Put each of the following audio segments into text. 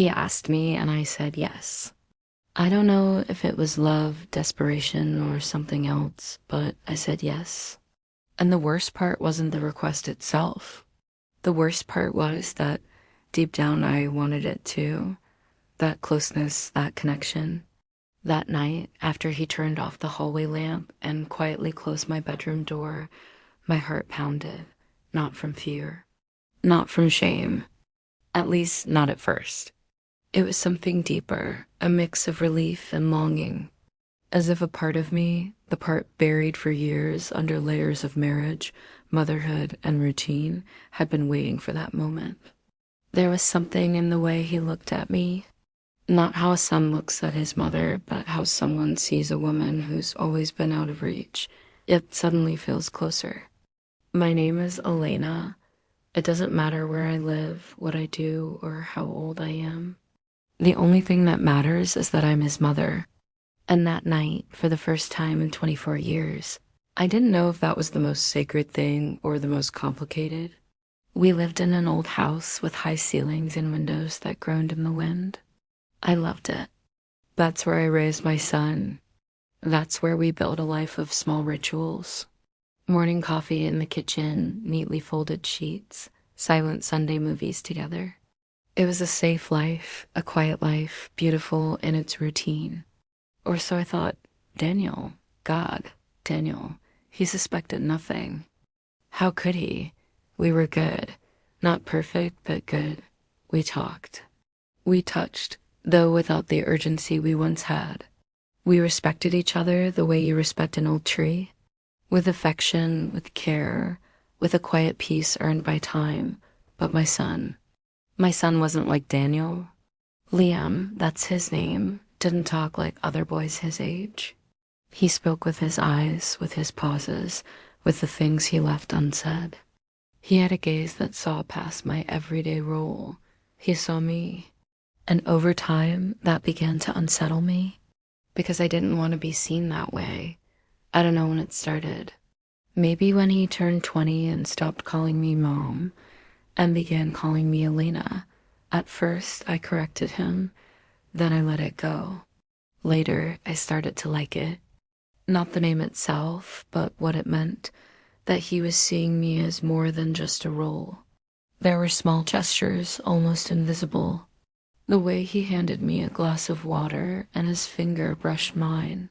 He asked me, and I said yes. I don't know if it was love, desperation, or something else, but I said yes. And the worst part wasn't the request itself. The worst part was that deep down I wanted it too. That closeness, that connection. That night, after he turned off the hallway lamp and quietly closed my bedroom door, my heart pounded. Not from fear. Not from shame. At least, not at first. It was something deeper, a mix of relief and longing. As if a part of me, the part buried for years under layers of marriage, motherhood, and routine, had been waiting for that moment. There was something in the way he looked at me. Not how a son looks at his mother, but how someone sees a woman who's always been out of reach, yet suddenly feels closer. My name is Elena. It doesn't matter where I live, what I do, or how old I am. The only thing that matters is that I'm his mother. And that night, for the first time in 24 years, I didn't know if that was the most sacred thing or the most complicated. We lived in an old house with high ceilings and windows that groaned in the wind. I loved it. That's where I raised my son. That's where we built a life of small rituals. Morning coffee in the kitchen, neatly folded sheets, silent Sunday movies together. It was a safe life, a quiet life, beautiful in its routine. Or so I thought. Daniel, Daniel, he suspected nothing. How could he? We were good. Not perfect, but good. We talked. We touched, though without the urgency we once had. We respected each other the way you respect an old tree. With affection, with care, with a quiet peace earned by time. But my son wasn't like Daniel. Liam, that's his name, didn't talk like other boys his age. He spoke with his eyes, with his pauses, with the things he left unsaid. He had a gaze that saw past my everyday role. He saw me. And over time, that began to unsettle me, because I didn't want to be seen that way. I don't know when it started. Maybe when he turned 20 and stopped calling me mom and began calling me Elena. At first, I corrected him. Then I let it go. Later, I started to like it. Not the name itself, but what it meant, that he was seeing me as more than just a role. There were small gestures, almost invisible. The way he handed me a glass of water and his finger brushed mine.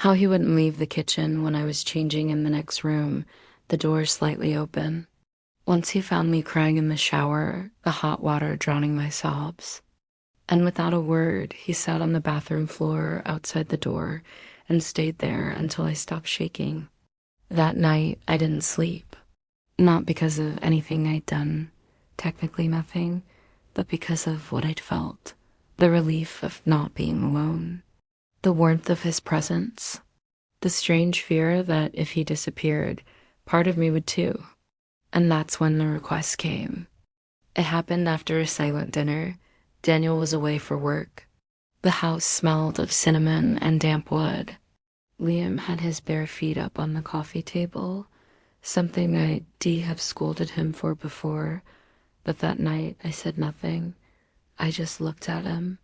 How he wouldn't leave the kitchen when I was changing in the next room, the door slightly open. Once he found me crying in the shower, the hot water drowning my sobs. And without a word, he sat on the bathroom floor outside the door and stayed there until I stopped shaking. That night, I didn't sleep. Not because of anything I'd done, technically nothing, but because of what I'd felt. The relief of not being alone. The warmth of his presence. The strange fear that if he disappeared, part of me would too. And that's when the request came. It happened after a silent dinner. Daniel was away for work. The house smelled of cinnamon and damp wood. Liam had his bare feet up on the coffee table, something I'd have scolded him for before, but that night I said nothing. I just looked at him.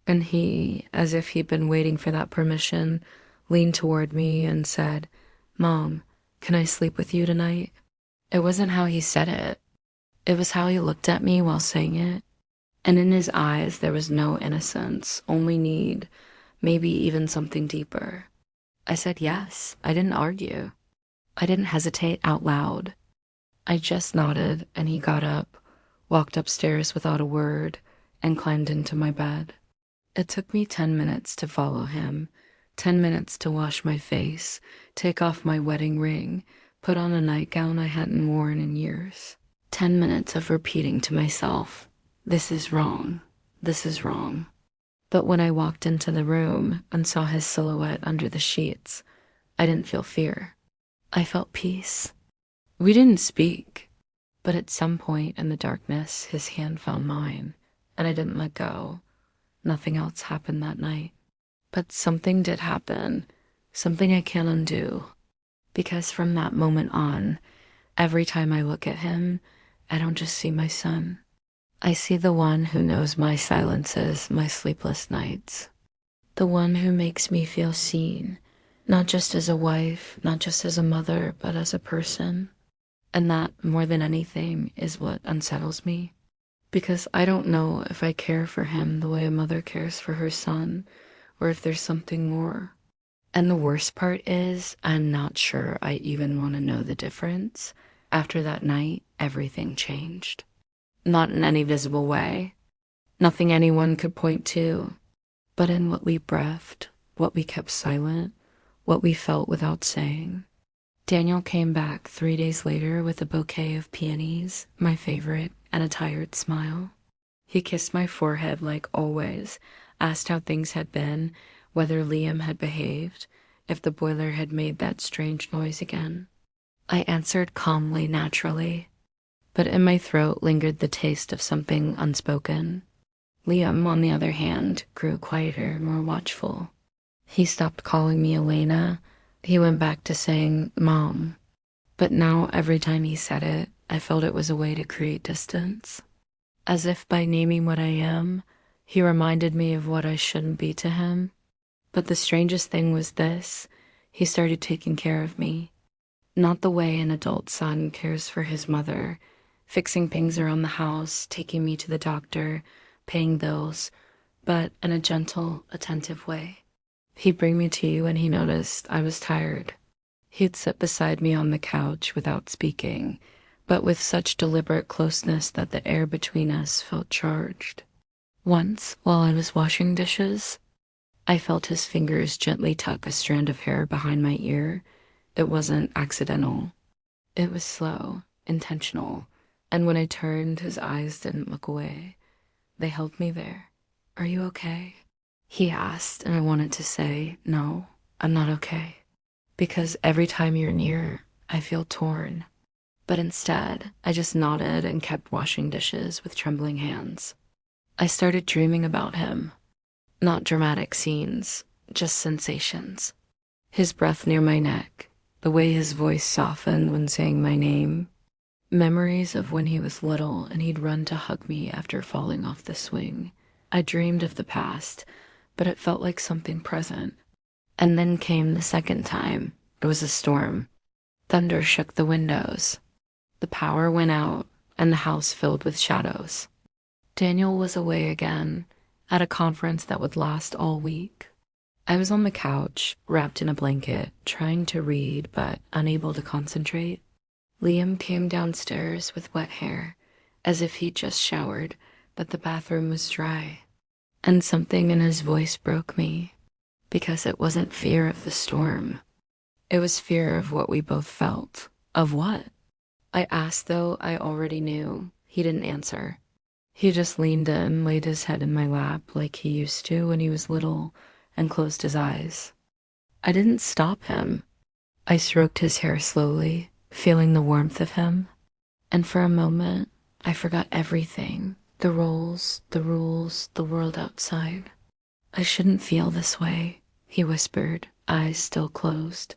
And he, as if he'd been waiting for that permission, leaned toward me and said, "Mom, can I sleep with you tonight?" It wasn't how he said it. It was how he looked at me while saying it. And in his eyes there was no innocence, only need, maybe even something deeper. I said yes. I didn't argue. I didn't hesitate out loud. I just nodded, and he got up, walked upstairs without a word, and climbed into my bed. It took me 10 minutes to follow him, 10 minutes to wash my face, take off my wedding ring, put on a nightgown I hadn't worn in years. 10 minutes of repeating to myself, this is wrong, this is wrong. But when I walked into the room and saw his silhouette under the sheets, I didn't feel fear. I felt peace. We didn't speak, but at some point in the darkness, his hand found mine, and I didn't let go. Nothing else happened that night. But something did happen, something I can't undo. Because from that moment on, every time I look at him, I don't just see my son. I see the one who knows my silences, my sleepless nights. The one who makes me feel seen, not just as a wife, not just as a mother, but as a person. And that, more than anything, is what unsettles me. Because I don't know if I care for him the way a mother cares for her son, or if there's something more. And the worst part is, I'm not sure I even want to know the difference. After that night, everything changed. Not in any visible way. Nothing anyone could point to. But in what we breathed, what we kept silent, what we felt without saying. Daniel came back 3 days later with a bouquet of peonies, my favorite, and a tired smile. He kissed my forehead like always, asked how things had been, whether Liam had behaved, if the boiler had made that strange noise again. I answered calmly, naturally, but in my throat lingered the taste of something unspoken. Liam, on the other hand, grew quieter, more watchful. He stopped calling me Elena. He went back to saying Mom. But now, every time he said it, I felt it was a way to create distance. As if by naming what I am, he reminded me of what I shouldn't be to him. But the strangest thing was this: he started taking care of me. Not the way an adult son cares for his mother, fixing things around the house, taking me to the doctor, paying bills, but in a gentle, attentive way. He'd bring me tea when he noticed I was tired. He'd sit beside me on the couch without speaking, but with such deliberate closeness that the air between us felt charged. Once, while I was washing dishes, I felt his fingers gently tuck a strand of hair behind my ear. It wasn't accidental. It was slow, intentional, and when I turned, his eyes didn't look away. They held me there. "Are you okay?" he asked, and I wanted to say, "No, I'm not okay." Because every time you're near, I feel torn. But instead, I just nodded and kept washing dishes with trembling hands. I started dreaming about him. Not dramatic scenes, just sensations. His breath near my neck, the way his voice softened when saying my name. Memories of when he was little and he'd run to hug me after falling off the swing. I dreamed of the past, but it felt like something present. And then came the second time. It was a storm. Thunder shook the windows. The power went out, and the house filled with shadows. Daniel was away again, at a conference that would last all week. I was on the couch, wrapped in a blanket, trying to read, but unable to concentrate. Liam came downstairs with wet hair, as if he'd just showered, but the bathroom was dry. And something in his voice broke me, because it wasn't fear of the storm. It was fear of what we both felt. Of what? I asked, though I already knew. He didn't answer. He just leaned in, laid his head in my lap like he used to when he was little, and closed his eyes. I didn't stop him. I stroked his hair slowly, feeling the warmth of him. And for a moment, I forgot everything. The roles, the rules, the world outside. "I shouldn't feel this way," he whispered, eyes still closed.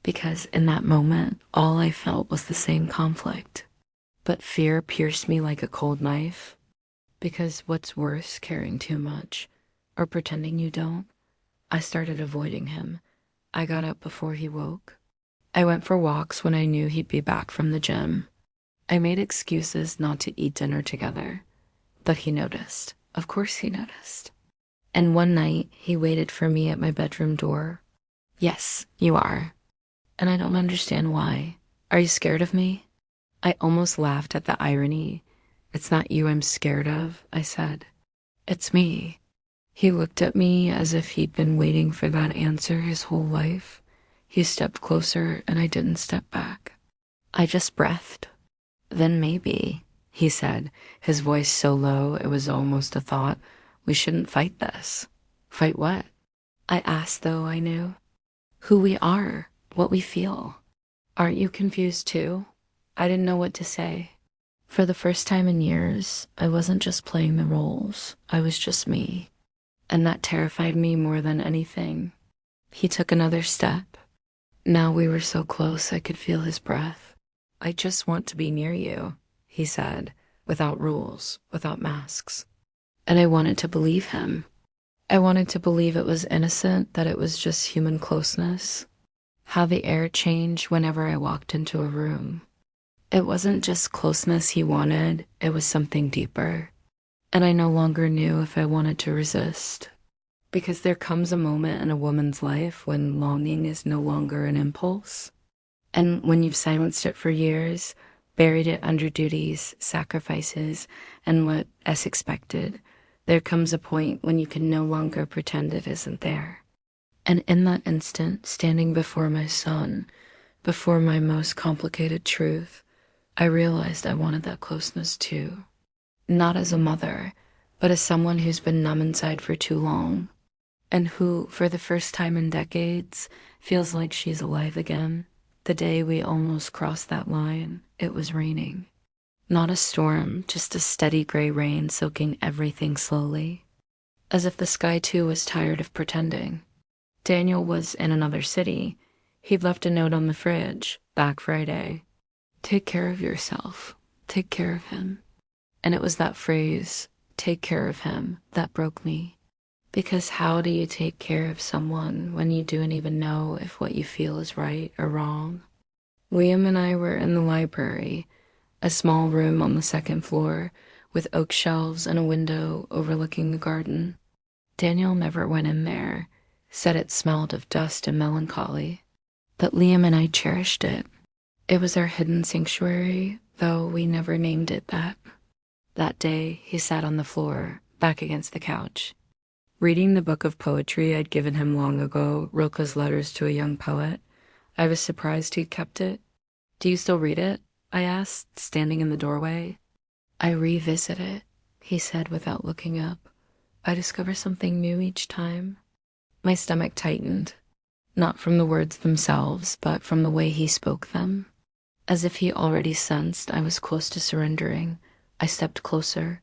Because in that moment, all I felt was the same conflict. But fear pierced me like a cold knife. Because what's worse, caring too much, or pretending you don't? I started avoiding him. I got up before he woke. I went for walks when I knew he'd be back from the gym. I made excuses not to eat dinner together. But he noticed. Of course he noticed. And one night, he waited for me at my bedroom door. "Yes, you are. And I don't understand why. Are you scared of me?" I almost laughed at the irony. "It's not you I'm scared of," I said. "It's me." He looked at me as if he'd been waiting for that answer his whole life. He stepped closer and I didn't step back. I just breathed. "Then maybe," he said, his voice so low it was almost a thought, "we shouldn't fight this." "Fight what?" I asked, though I knew. "Who we are, what we feel." "Aren't you confused too?" I didn't know what to say. For the first time in years, I wasn't just playing the roles, I was just me. And that terrified me more than anything. He took another step. Now we were so close I could feel his breath. "I just want to be near you," he said, without rules, without masks. And I wanted to believe him. I wanted to believe it was innocent, that it was just human closeness. How the air changed whenever I walked into a room. It wasn't just closeness he wanted, it was something deeper. And I no longer knew if I wanted to resist. Because there comes a moment in a woman's life when longing is no longer an impulse. And when you've silenced it for years, buried it under duties, sacrifices, and what is expected, there comes a point when you can no longer pretend it isn't there. And in that instant, standing before my son, before my most complicated truth, I realized I wanted that closeness too. Not as a mother, but as someone who's been numb inside for too long, and who, for the first time in decades, feels like she's alive again. The day we almost crossed that line, it was raining. Not a storm, just a steady gray rain soaking everything slowly. As if the sky too was tired of pretending. Daniel was in another city. He'd left a note on the fridge, back Friday. Take care of yourself. Take care of him. And it was that phrase, take care of him, that broke me. Because how do you take care of someone when you don't even know if what you feel is right or wrong? Liam and I were in the library, a small room on the second floor with oak shelves and a window overlooking the garden. Daniel never went in there, said it smelled of dust and melancholy. But Liam and I cherished it. It was our hidden sanctuary, though we never named it that. That day, he sat on the floor, back against the couch, reading the book of poetry I'd given him long ago, Rilke's Letters to a Young Poet. I was surprised he'd kept it. Do you still read it? I asked, standing in the doorway. I revisit it, he said without looking up. I discover something new each time. My stomach tightened, not from the words themselves, but from the way he spoke them. As if he already sensed I was close to surrendering, I stepped closer.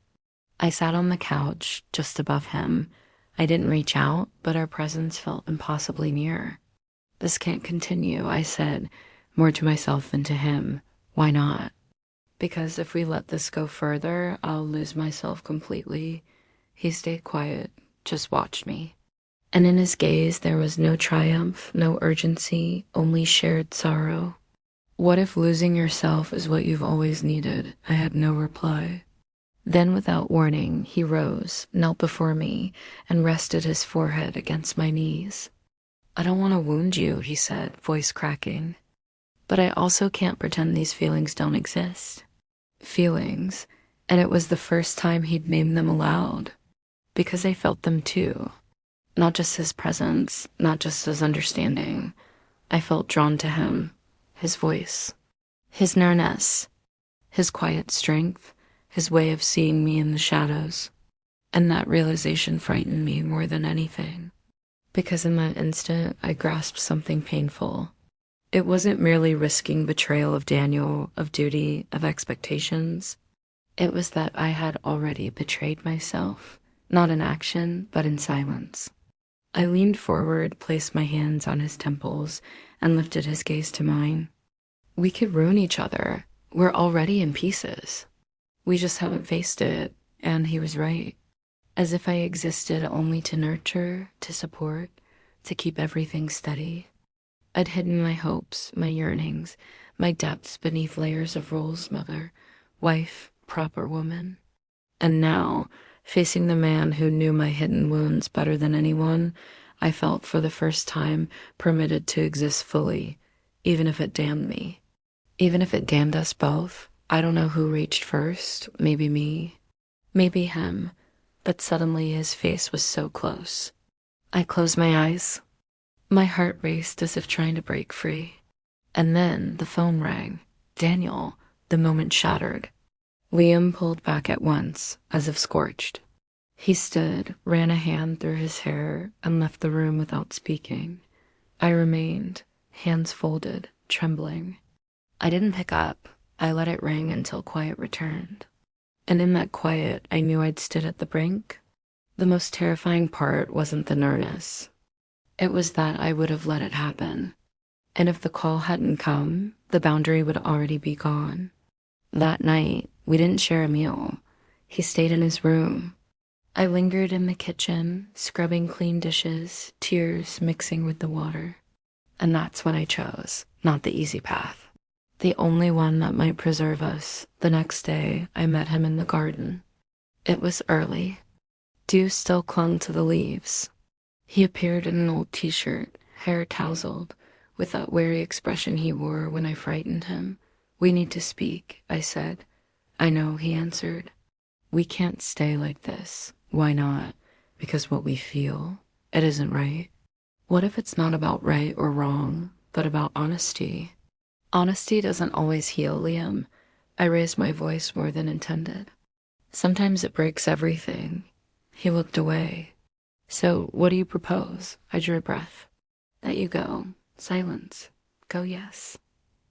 I sat on the couch, just above him. I didn't reach out, but our presence felt impossibly near. This can't continue, I said, more to myself than to him. Why not? Because if we let this go further, I'll lose myself completely. He stayed quiet, just watched me. And in his gaze there was no triumph, no urgency, only shared sorrow. What if losing yourself is what you've always needed? I had no reply. Then without warning, he rose, knelt before me, and rested his forehead against my knees. I don't want to wound you, he said, voice cracking. But I also can't pretend these feelings don't exist. Feelings, and it was the first time he'd named them aloud. Because I felt them too. Not just his presence, not just his understanding. I felt drawn to him, his voice, his nearness, his quiet strength, his way of seeing me in the shadows. And that realization frightened me more than anything. Because in that instant, I grasped something painful. It wasn't merely risking betrayal of Daniel, of duty, of expectations. It was that I had already betrayed myself, not in action, but in silence. I leaned forward, placed my hands on his temples, and lifted his gaze to mine. We could ruin each other. We're already in pieces. We just haven't faced it, and he was right. As if I existed only to nurture, to support, to keep everything steady. I'd hidden my hopes, my yearnings, my depths beneath layers of roles, mother, wife, proper woman. And now, facing the man who knew my hidden wounds better than anyone, I felt for the first time permitted to exist fully, even if it damned me. Even if it damned us both. I don't know who reached first, maybe me, maybe him, but suddenly his face was so close. I closed my eyes. My heart raced as if trying to break free. And then the phone rang. Daniel, the moment shattered. Liam pulled back at once, as if scorched. He stood, ran a hand through his hair, and left the room without speaking. I remained, hands folded, trembling. I didn't pick up. I let it ring until quiet returned. And in that quiet, I knew I'd stood at the brink. The most terrifying part wasn't the nearness. It was that I would have let it happen. And if the call hadn't come, the boundary would already be gone. That night, We didn't share a meal. He stayed in his room. I lingered in the kitchen, scrubbing clean dishes, tears mixing with the water. And that's when I chose, not the easy path. The only one that might preserve us. The next day, I met him in the garden. It was early. Dew still clung to the leaves. He appeared in an old t-shirt, hair tousled, with that wary expression he wore when I frightened him. "We need to speak," I said. "I know," he answered. "We can't stay like this." "Why not?" "Because what we feel, it isn't right." "What if it's not about right or wrong, but about honesty?" "Honesty doesn't always heal, Liam." I raised my voice more than intended. "Sometimes it breaks everything." He looked away. "So what do you propose?" I drew a breath. "That you go. Silence. Go, yes.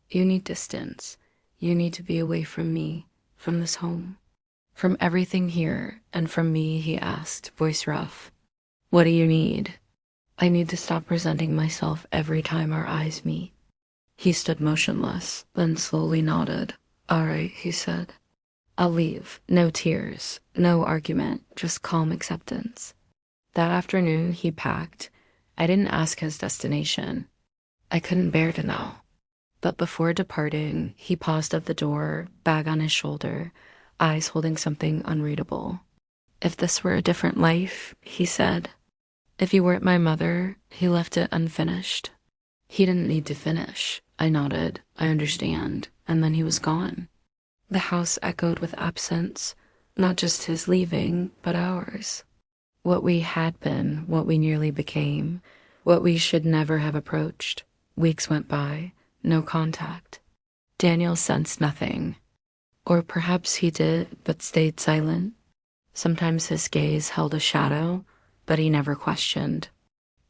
You need distance. You need to be away from me, from this home. From everything here, and from me," he asked, voice rough. "What do you need?" "I need to stop presenting myself every time our eyes meet." He stood motionless, then slowly nodded. "All right," he said. "I'll leave. No tears, no argument, just calm acceptance." That afternoon, he packed. I didn't ask his destination. I couldn't bear to know. But before departing, he paused at the door, bag on his shoulder, eyes holding something unreadable. "If this were a different life," he said. "If you weren't my mother," he left it unfinished. He didn't need to finish. I nodded. "I understand." And then he was gone. The house echoed with absence, not just his leaving, but ours. What we had been, what we nearly became, what we should never have approached. Weeks went by, no contact. Daniel sensed nothing. Or perhaps he did, but stayed silent. Sometimes his gaze held a shadow, but he never questioned.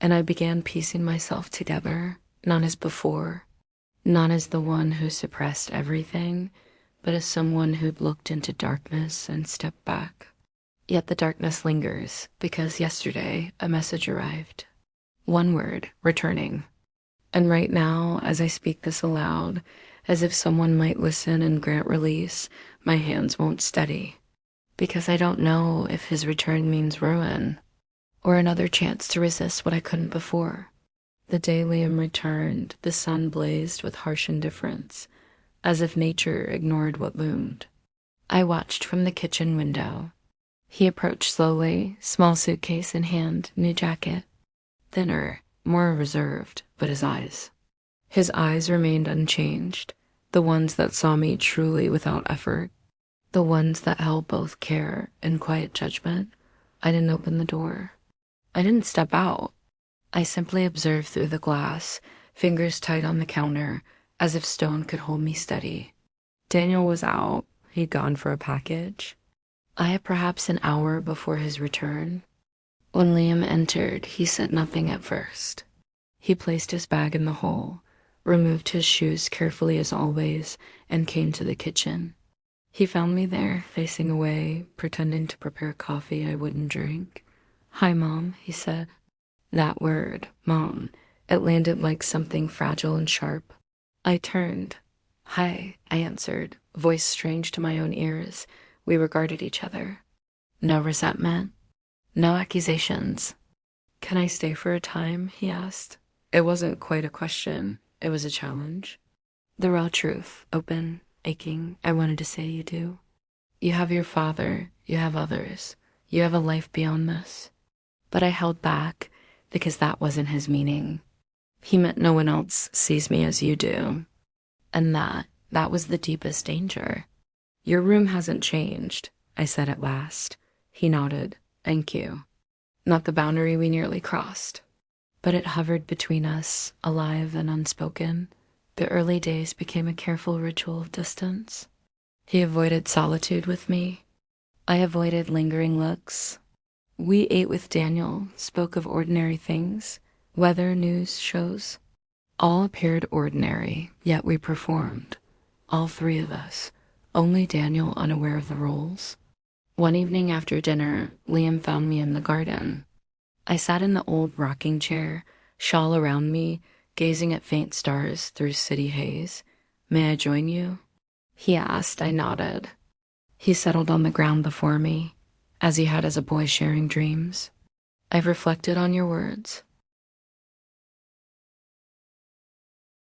And I began piecing myself together, not as before, not as the one who suppressed everything, but as someone who'd looked into darkness and stepped back. Yet the darkness lingers, because yesterday a message arrived. One word, returning. And right now, as I speak this aloud, as if someone might listen and grant release, my hands won't steady. Because I don't know if his return means ruin, or another chance to resist what I couldn't before. The day Liam returned, the sun blazed with harsh indifference, as if nature ignored what loomed. I watched from the kitchen window. He approached slowly, small suitcase in hand, new jacket. Thinner, more reserved, but his eyes remained unchanged, the ones that saw me truly without effort, the ones that held both care and quiet judgment. I didn't open the door. I didn't step out. I simply observed through the glass, fingers tight on the counter, as if stone could hold me steady. Daniel was out. He'd gone for a package. I had perhaps an hour before his return. When Liam entered, he said nothing at first. He placed his bag in the hole, removed his shoes carefully as always, and came to the kitchen. He found me there, facing away, pretending to prepare coffee I wouldn't drink. "Hi, Mom," he said. That word, Mom, it landed like something fragile and sharp. I turned. "Hi," I answered, voice strange to my own ears. We regarded each other. No resentment, no accusations. "Can I stay for a time?" he asked. It wasn't quite a question. It was a challenge. The raw truth, open, aching. I wanted to say you do. You have your father. You have others. You have a life beyond this. But I held back because that wasn't his meaning. He meant no one else sees me as you do. And that was the deepest danger. "Your room hasn't changed," I said at last. He nodded. "Thank you." Not the boundary we nearly crossed, but it hovered between us, alive and unspoken. The early days became a careful ritual of distance. He avoided solitude with me. I avoided lingering looks. We ate with Daniel, spoke of ordinary things, weather, news, shows. All appeared ordinary, yet we performed. All three of us, only Daniel unaware of the roles. One evening after dinner, Liam found me in the garden. I sat in the old rocking chair, shawl around me, gazing at faint stars through city haze. "May I join you?" he asked. I nodded. He settled on the ground before me, as he had as a boy sharing dreams. I've reflected on your words,